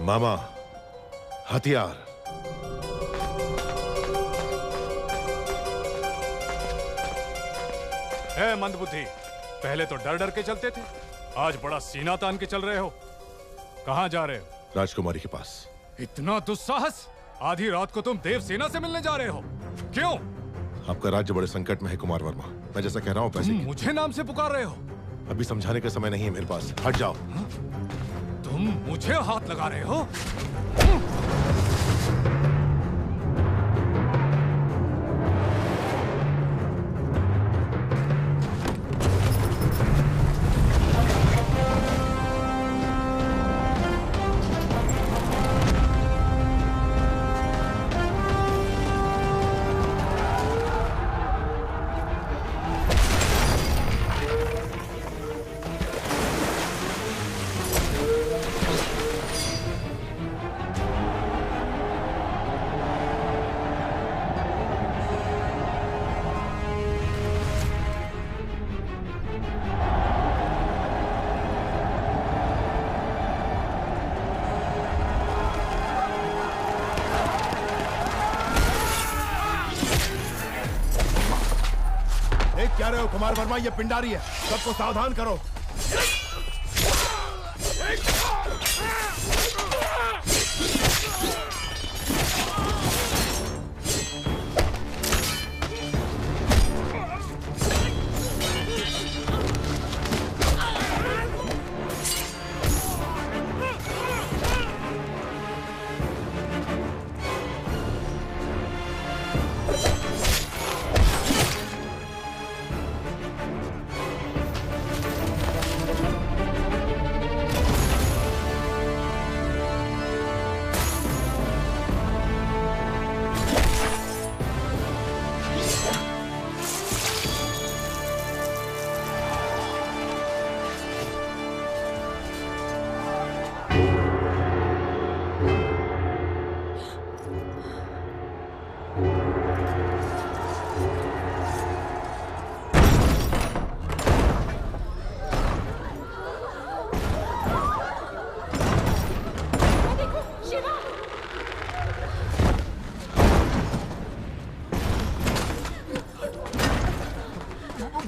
मामा, हथियार। है मंदबुद्धि, पहले तो डर डर के चलते थे, आज बड़ा सीना तान के चल रहे हो। कहां जा रहे हो? राजकुमारी के पास। इतना दुस्साहस! आधी रात को तुम देवसेना से मिलने जा रहे हो? क्यों? आपका राज्य बड़े संकट में है कुमार वर्मा। मैं जैसा कह रहा हूँ पैसे मुझे नाम से पुकार रहे हो? अभी समझाने का समय नहीं है मेरे पास। हट जाओ। तुम मुझे हाथ लगा रहे हो? क्या रहे हो कुमार वर्मा? ये पिंडारी है, सबको सावधान करो।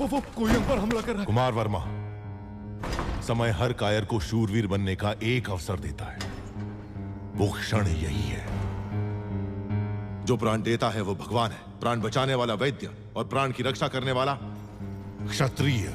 वो कोई हम पर हमला कर रहा है। कुमार वर्मा, समय हर कायर को शूरवीर बनने का एक अवसर देता है। वो क्षण यही है। जो प्राण देता है वो भगवान है, प्राण बचाने वाला वैद्य और प्राण की रक्षा करने वाला क्षत्रिय।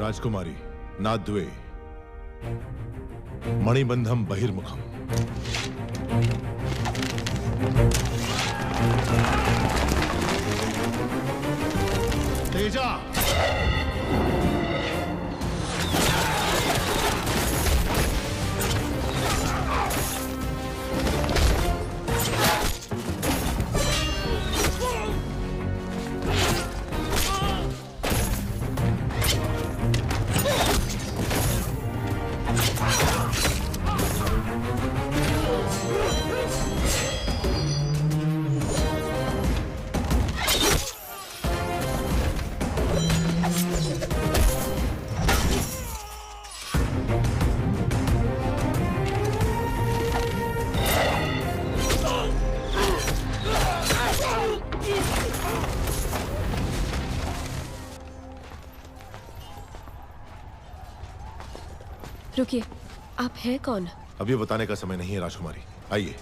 राजकुमारी नाद्वे, मणिबंधम बहिर्मुखम। तेजा। रुकिए, आप हैं कौन? अब ये बताने का समय नहीं है राजकुमारी, आइए।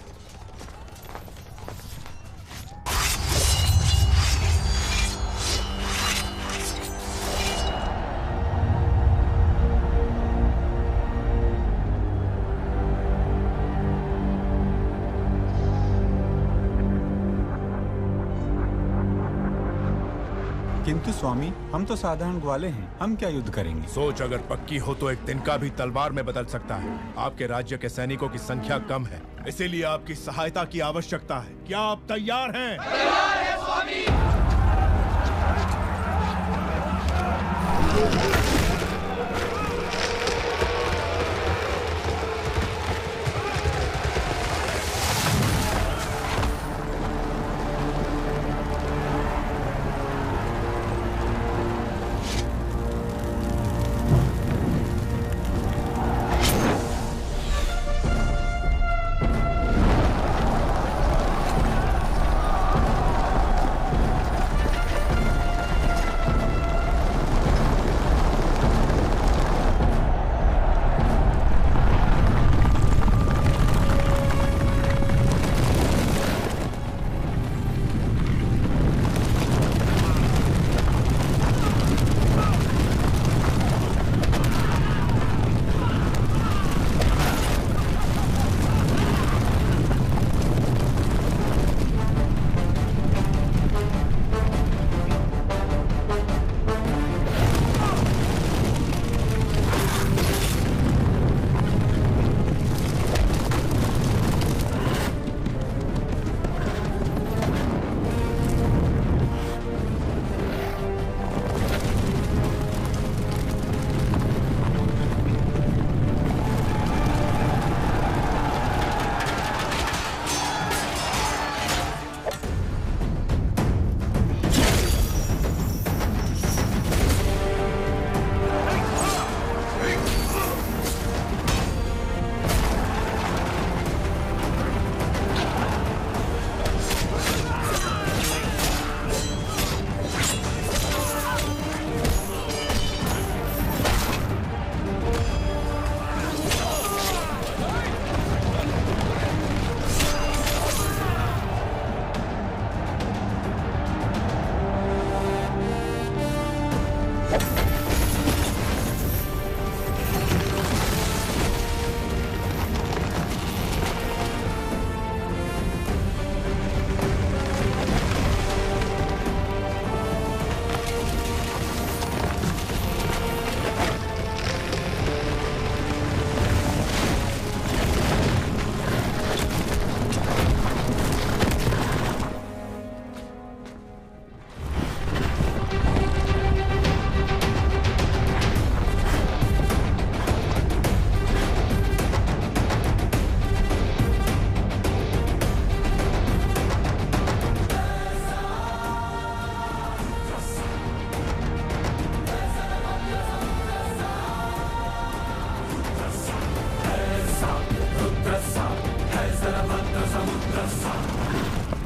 किंतु स्वामी, हम तो साधारण ग्वाले हैं, हम क्या युद्ध करेंगे? सोच अगर पक्की हो तो एक तिनका भी तलवार में बदल सकता है। आपके राज्य के सैनिकों की संख्या कम है, इसीलिए आपकी सहायता की आवश्यकता है। क्या आप तैयार हैं? तैयार है स्वामी।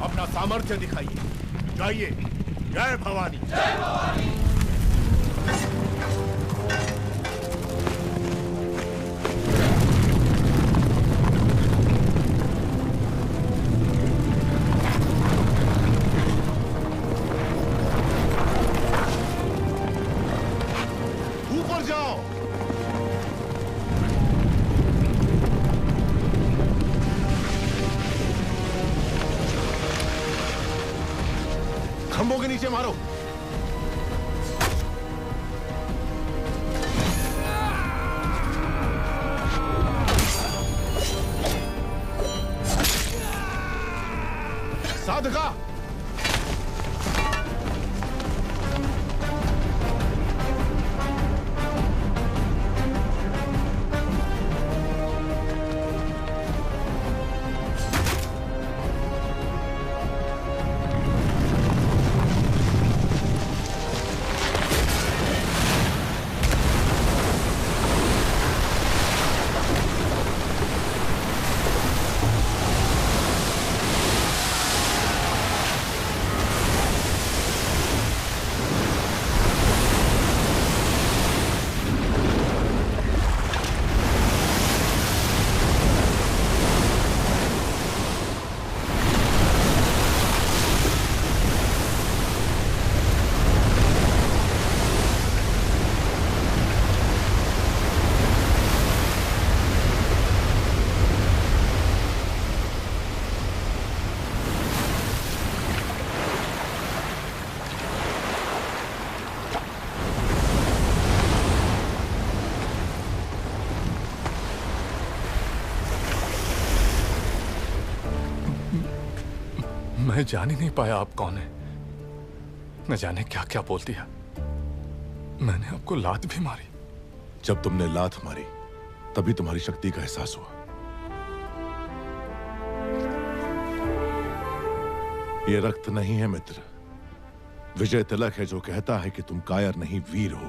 अपना सामर्थ्य दिखाइए। जाइए। जय भवानी। जय भवानी। ऊपर जाओ। नीचे मारो। साधका, मैं जान ही नहीं पाया आप कौन है। न जाने क्या क्या बोल दिया। मैंने आपको लात भी मारी। जब तुमने लात मारी तभी तुम्हारी शक्ति का एहसास हुआ। यह रक्त नहीं है मित्र, विजय तिलक है जो कहता है कि तुम कायर नहीं वीर हो।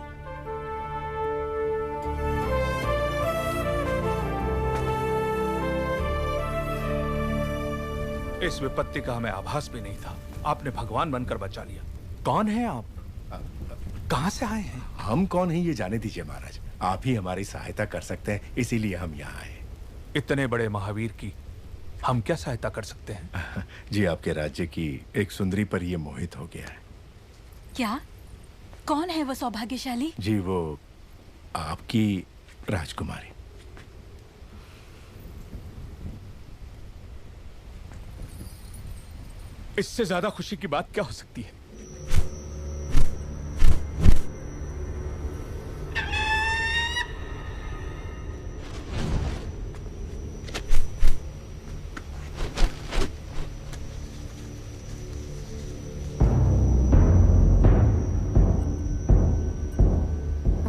इस विपत्ति का हमें आभास भी नहीं था। आपने भगवान बनकर बचा लिया। कौन है आप? कहां से आए हैं? हम कौन हैं ये जाने दीजिए महाराज। आप ही हमारी सहायता कर सकते हैं, इसीलिए हम यहाँ आए। इतने बड़े महावीर की हम क्या सहायता कर सकते हैं? जी, आपके राज्य की एक सुंदरी पर ये मोहित हो गया है। क्या? कौन है वो सौभाग्यशाली? जी, वो आपकी राजकुमारी। इससे ज्यादा खुशी की बात क्या हो सकती है?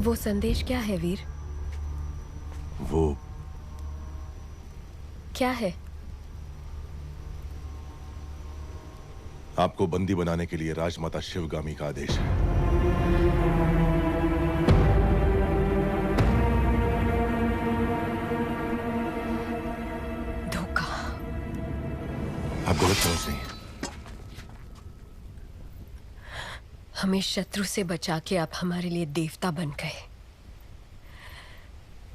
वो संदेश क्या है वीर? वो क्या है? आपको बंदी बनाने के लिए राजमाता शिवगामी का आदेश है। धोखा। आप गलत समझ रही हैं। हमें शत्रु से बचा के आप हमारे लिए देवता बन गए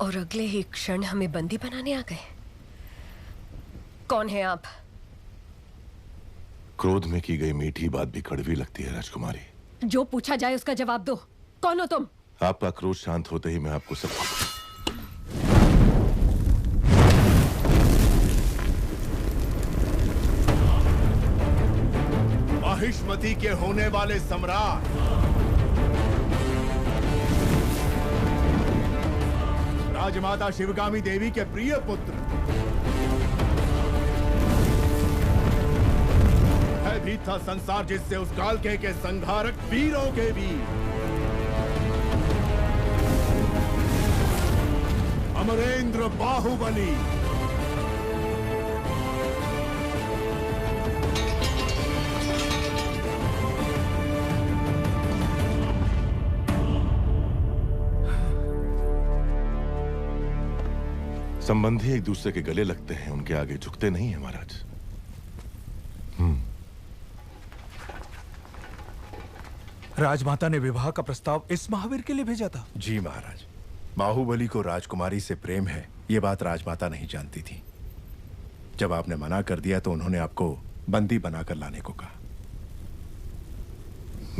और अगले ही क्षण हमें बंदी बनाने आ गए। कौन है आप? क्रोध में की गई मीठी बात भी कड़वी लगती है राजकुमारी। जो पूछा जाए उसका जवाब दो। कौन हो तुम? आपका क्रोध शांत होते ही मैं आपको सब महिष्मति के होने वाले सम्राट राजमाता शिवगामी देवी के प्रिय पुत्र भी था संसार जिससे उस काल के संहारक वीरों के वीर अमरेंद्र बाहुबली। संबंधी एक दूसरे के गले लगते हैं, उनके आगे झुकते नहीं है महाराज। राजमाता ने विवाह का प्रस्ताव इस महावीर के लिए भेजा था? जी महाराज, बाहुबली को राजकुमारी से प्रेम है, ये बात राजमाता नहीं जानती थी। जब आपने मना कर दिया तो उन्होंने आपको बंदी बनाकर लाने को कहा।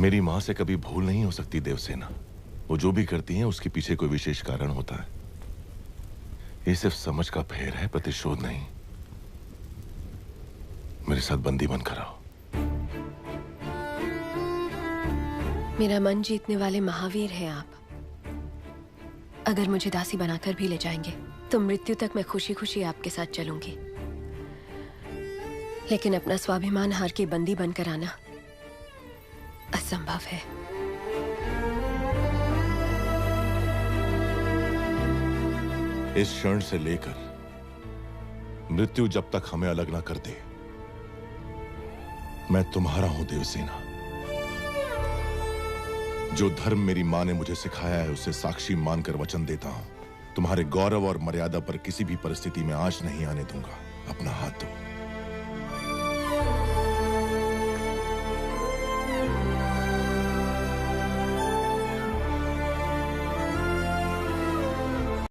मेरी मां से कभी भूल नहीं हो सकती देवसेना। वो जो भी करती हैं उसके पीछे कोई विशेष कारण होता है। ये सिर्फ समझ का फेर है, प्रतिशोध नहीं। मेरे साथ बंदी बनकर आओ। मेरा मन जीतने वाले महावीर हैं आप। अगर मुझे दासी बनाकर भी ले जाएंगे तो मृत्यु तक मैं खुशी खुशी आपके साथ चलूंगी, लेकिन अपना स्वाभिमान हार के बंदी बनकर आना असंभव है। इस क्षण से लेकर मृत्यु जब तक हमें अलग ना कर दे, मैं तुम्हारा हूं देवसेना। जो धर्म मेरी मां ने मुझे सिखाया है उसे साक्षी मानकर वचन देता हूं, तुम्हारे गौरव और मर्यादा पर किसी भी परिस्थिति में आंच नहीं आने दूंगा। अपना हाथ दो।